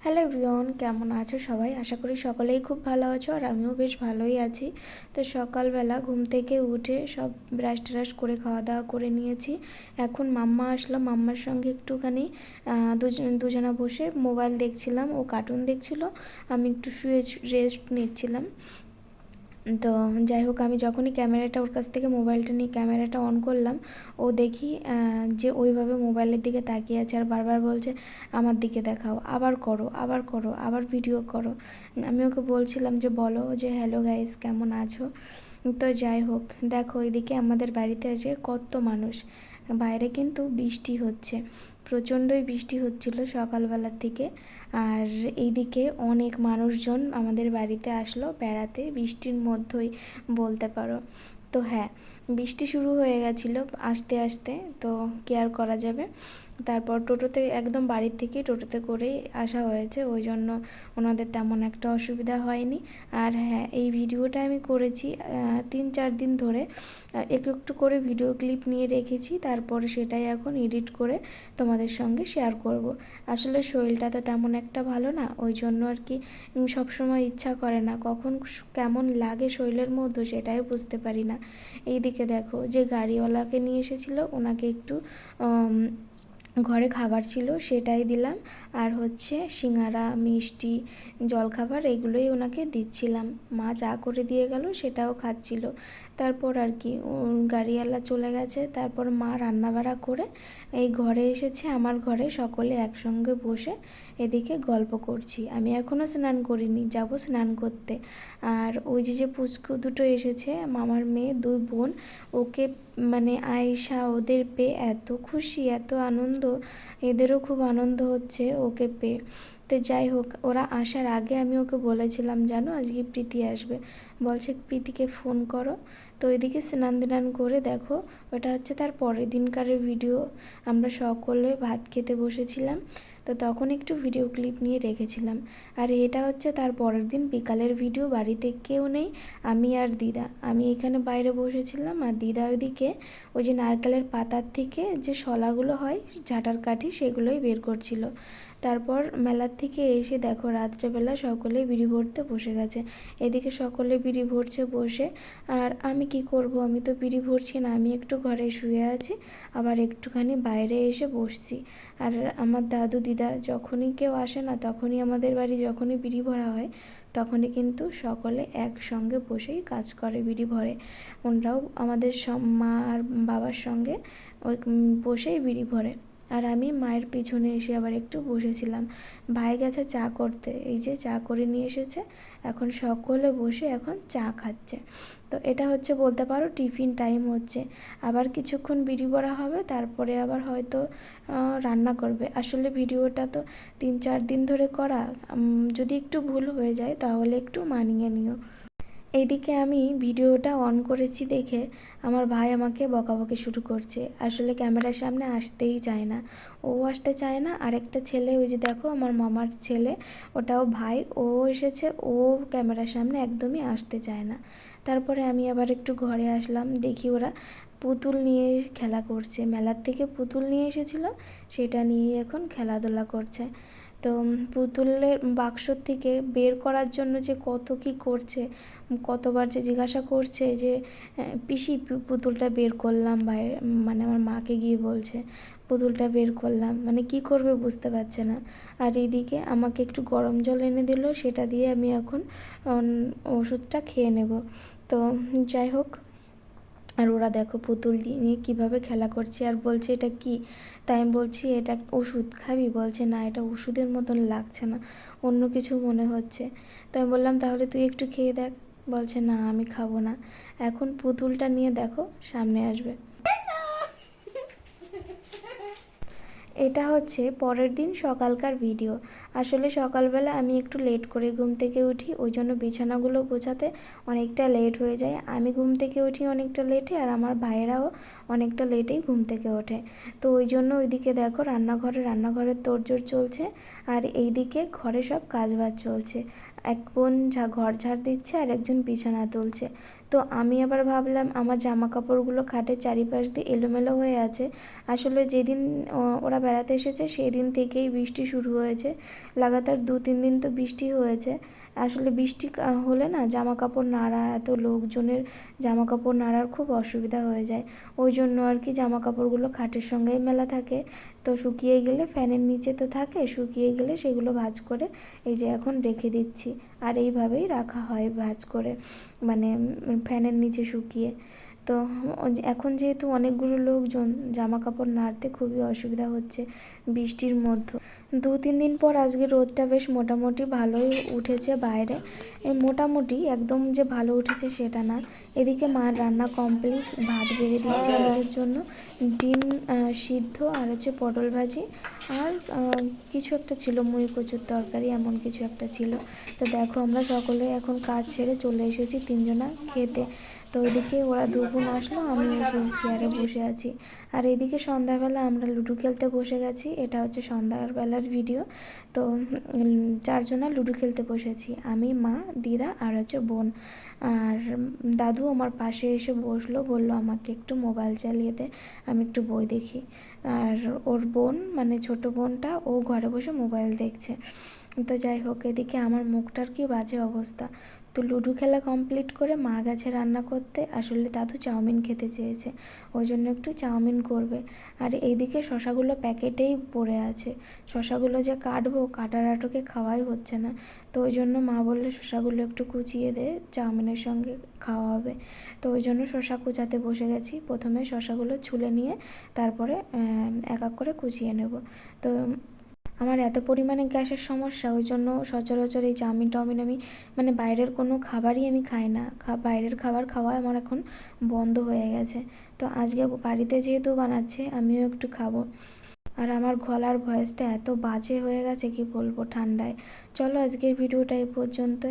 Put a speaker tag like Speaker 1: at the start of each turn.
Speaker 1: Hello everyone, কেমন আছো সবাই? আশা করি সকলেই খুব ভালো আছো আর আমিও বেশ ভালোই আছি। তো সকালবেলা ঘুম থেকে উঠে সব ব্রাশ ট্রাশ করে খাওয়া দাওয়া করে নিয়েছি। এখন মাম্মা আসলো, মাম্মার সঙ্গে একটুখানি দুজনা বসে মোবাইল দেখছিলাম, ও কার্টুন দেখছিল, আমি একটু শুয়ে রেস্ট নিচ্ছিলাম। তো যাই হোক, আমি যখনই ক্যামেরাটা ওর কাছ থেকে মোবাইলটা নিয়ে ক্যামেরাটা অন করলাম, ও দেখি যে ওইভাবে মোবাইলের দিকে তাকিয়ে আছে আর বারবার বলছে আমার দিকে দেখাও, আবার করো, আবার করো, আবার ভিডিও করো। আমি ওকে বলছিলাম যে বলো যে হ্যালো গাইস, কেমন আছো। তো যাই হোক, দেখো এদিকে আমাদের বাড়িতে আছে কত মানুষ। বাইরে কিন্তু বৃষ্টি হচ্ছে, প্রচণ্ডই বৃষ্টি হচ্ছিল সকালবেলার থেকে। আর এইদিকে অনেক মানুষজন আমাদের বাড়িতে আসলো বেড়াতে, বৃষ্টির মধ্যেই বলতে পারো। তো হ্যাঁ, বৃষ্টি শুরু হয়ে গেছিলো আস্তে আস্তে, তো কি আর করা যাবে। তারপর টোটোতে, একদম বাড়ির থেকেই টোটোতে করেই আসা হয়েছে, ওই জন্য ওনাদের তেমন একটা অসুবিধা হয়নি। আর হ্যাঁ, এই ভিডিওটা আমি করেছি 3-4 দিন ধরে, একটু একটু করে ভিডিও ক্লিপ নিয়ে রেখেছি, তারপরে সেটাই এখন এডিট করে তোমাদের সঙ্গে শেয়ার করব। আসলে শরীরটা তো তেমন একটা ভালো না, ওই জন্য আর কি সবসময় ইচ্ছা করে না, কখন কেমন লাগে শরীরের মধ্যে সেটাই বুঝতে পারি না। এইদিকে দেখো, যে গাড়িওয়ালাকে নিয়ে এসেছিলো ওনাকে একটু ঘরে খাবার ছিল সেটাই দিলাম, আর হচ্ছে সিঙ্গারা, মিষ্টি, জলখাবার এগুলোই ওনাকে দিচ্ছিলাম। মা চা করে দিয়ে গেল, সেটাও খাচ্ছিল। তারপর আর কি গাড়িওয়ালা চলে গেছে, তারপর মা রান্নাবাড়া করে এই ঘরে এসেছে, আমার ঘরে সকলে একসঙ্গে বসে এদিকে গল্প করছি। আমি এখনও স্নান করিনি, যাব স্নান করতে। আর ওই যে পুচকু দুটো এসেছে, মামার মেয়ে, দুই বোন, ওকে মানে আয়েশা, ওদের পেয়ে এত খুশি, এত আনন্দ, এদেরও খুব আনন্দ হচ্ছে ওকে পেয়ে। তো যাই হোক, ওরা আসার আগে আমি ওকে বলেছিলাম জানো আজকে প্রীতি আসবে, বলছে প্রীতিকে ফোন করো। তো ওইদিকে স্নান টান করে দেখো, ওটা হচ্ছে তার পরের দিনকারের ভিডিও। আমরা সকলে ভাত খেতে বসেছিলাম, তো তখন একটু ভিডিও ক্লিপ নিয়ে রেখেছিলাম। আর এটা হচ্ছে তার পরের দিন বিকালের ভিডিও, বাড়িতে কেউ নেই, আমি আর দিদা, আমি এখানে বাইরে বসেছিলাম আর দিদা ওইদিকে ওই যে নারকেলের পাতার থেকে যে শলাগুলো হয়, ঝাঁটার কাঠি, সেগুলোই বের করছিল। তারপর মেলার থেকে এসে দেখো রাত্রেবেলা সকলে বিড়ি ভরতে বসে গেছে। এদিকে সকলে বিড়ি ভরছে বসে, আর আমি কি করব, আমি তো বিড়ি ভরছি না, আমি একটু ঘরে শুয়ে আছি, আবার একটুখানি বাইরে এসে বসছি। আর আমার দাদু দিদা যখনই কেউ আসে না, তখনই আমাদের বাড়ি যখনই বিড়ি ভরা হয়, তখনই কিন্তু সকলে একসঙ্গে বসেই কাজ করে, বিড়ি ভরে। ওনারাও আমাদের মা আর বাবার সঙ্গে ওই বসেই বিড়ি ভরে। আর আমি মায়ের পিছনে এসে আবার একটু বসেছিলাম। ভাই গেছে চা করতে, এই যে চা করে নিয়ে এসেছে, এখন সকলে বসে এখন চা খাচ্ছে। তো এটা হচ্ছে বলতে পারো টিফিন টাইম হচ্ছে। আবার কিছুক্ষণ বিড়ি ভরা হবে, তারপরে আবার হয়তো রান্না করবে। আসলে ভিডিওটা তো 3-4 দিন ধরে করা, যদি একটু ভুল হয়ে যায় তাহলে একটু মানিয়ে নিও। এইদিকে আমি ভিডিওটা অন করেছি দেখে আমার ভাই আমাকে বকাবকি শুরু করছে, আসলে ক্যামেরার সামনে আসতেই চায় না, ও আসতে চায় না। আরেকটা ছেলে, ওই যে দেখো আমার মামার ছেলে, ওটাও ভাই, ও এসেছে, ও ক্যামেরার সামনে একদমই আসতে চায় না। তারপরে আমি আবার একটু ঘরে আসলাম, দেখি ওরা পুতুল নিয়ে খেলা করছে, মেলার থেকে পুতুল নিয়ে এসেছিল, সেটা নিয়ে এখন খেলাধুলা করছে। তো পুতুলের বাক্সর থেকে বের করার জন্য যে কত কি করছে, কতবার যে জিজ্ঞাসা করছে যে পিসি পুতুলটা বের করলাম বাইরে, মানে আমার মাকে গিয়ে বলছে পুতুলটা বের করলাম, মানে কি করবে বুঝতে পারছে না। আর এইদিকে আমাকে একটু গরম জল এনে দিল, সেটা দিয়ে আমি এখন ওষুধটা খেয়ে নেব। তো যাই হোক, আর ওরা দেখো পুতুল নিয়ে কীভাবে খেলা করছে, আর বলছে এটা কি। তাই আমি বলছি এটা ওষুধ, খাবি? বলছে না, এটা ওষুধের মতন লাগছে না, অন্য কিছু মনে হচ্ছে। তো আমি বললাম তাহলে তুই একটু খেয়ে দেখ। বলছে না, আমি খাবো না। এখন পুতুলটা নিয়ে দেখো সামনে আসবে। এটা হচ্ছে পরের দিন সকালকার ভিডিও। আসলে সকালবেলা আমি একটু লেট করে ঘুম থেকে উঠি, ওই জন্য বিছানাগুলো গোছাতে অনেকটা লেট হয়ে যায়। আমি ঘুম থেকে উঠি অনেকটা লেটে, আর আমার ভাইয়েরাও অনেকটা লেটেই ঘুম থেকে ওঠে। তো ওই জন্য ওইদিকে দেখো রান্নাঘরের তোড়জোড় চলছে, আর এইদিকে ঘরে সব কাজবাজ চলছে। এক বোন ঘর ঝাড় দিচ্ছে আর একজন বিছানা তুলছে। তো আমি আবার ভাবলাম আমার জামা কাপড়গুলো খাটের চারিপাশ দিয়ে এলোমেলো হয়ে আছে। আসলে যেদিন ওরা বেড়াতে এসেছে সেই দিন থেকেই বৃষ্টি শুরু হয়েছে, লাগাতার 2-3 দিন তো বৃষ্টি হয়েছে। আসলে বৃষ্টি হলে না জামা কাপড় নাড়া, এত লোকজনের জামা কাপড় নাড়ার খুব অসুবিধা হয়ে যায়। ওই জন্য আর কি জামা কাপড়গুলো খাটের সঙ্গেই মেলা থাকে। তো শুকিয়ে গেলে ফ্যানের নিচে তো থাকে, শুকিয়ে গেলে সেগুলো ভাঁজ করে এই যে এখন রেখে দিচ্ছি। আর এইভাবেই রাখা হয় ভাঁজ করে, মানে ফ্যানের নিচে শুকিয়ে। তো এখন যেহেতু অনেকগুলো লোকজন, জামা কাপড় নাড়তে খুবই অসুবিধা হচ্ছে বৃষ্টির মধ্যে। 2-3 দিন পর আজকে রোদটা বেশ মোটামুটি ভালোই উঠেছে বাইরে। এই মোটামুটি একদম যে ভালো উঠেছে সেটা না। এদিকে মার রান্না কমপ্লিট, ভাত বেড়ে দিচ্ছে আমাদের জন্য। ডিম সিদ্ধ আর হচ্ছে পটল ভাজি, আর কিছু একটা ছিল, মুই কচুর তরকারি, এমন কিছু একটা ছিল। তো দেখো আমরা সকলে এখন কাজ সেরে চলে এসেছি 3 জনা খেতে। তো ওইদিকে ওরা 2 বোন আসলো, আমি এসে চেয়ারে বসে আছি। আর এইদিকে সন্ধ্যাবেলা আমরা লুডো খেলতে বসে গেছি। এটা হচ্ছে সন্ধ্যাবেলার ভিডিও। তো 4 জনা লুডো খেলতে বসেছি, আমি, মা, দিদা আর হচ্ছে বোন। আর দাদু আমার পাশে এসে বসলো, বললো আমাকে একটু মোবাইল চালিয়ে দে, আমি একটু বই দেখি। আর ওর বোন, মানে ছোট বোনটা, ও ঘরে বসে মোবাইল দেখছে। তো যাই হোক, এদিকে আমার মুখটার কি বাজে অবস্থা। তো লুডো খেলা কমপ্লিট করে মা গেছে রান্না করতে। আসলে দাদু চাউমিন খেতে চেয়েছে, ওই জন্য একটু চাউমিন করবে। আর এইদিকে শশাগুলো প্যাকেটেই পড়ে আছে, শশাগুলো যে কাটবো, কাটার আটকে খাওয়াই হচ্ছে না। তো ওই জন্য মা বললে শশাগুলো একটু কুচিয়ে দে, চাউমিনের সঙ্গে খাওয়া হবে। তো ওই জন্য শশা কুচাতে বসে গেছি। প্রথমে শশাগুলো ছুলে নিয়ে তারপরে এক এক করে কুচিয়ে নেব। তো আমার এত পরিমাণে গ্যাসের সমস্যা, ওই জন্য সচরাচর এই চাউমিন টাউমিন আমি, মানে বাইরের কোনো খাবারই আমি খাই না। বাইরের খাবার খাওয়া আমার এখন বন্ধ হয়ে গেছে। তো আজকে বাড়িতে যেহেতু বানাচ্ছে, আমিও একটু খাবো। আর আমার গলার ভয়েসটা এত বাজে হয়ে গেছে কি বলবো ঠান্ডায়। চলো আজকের ভিডিওটা এই পর্যন্ত।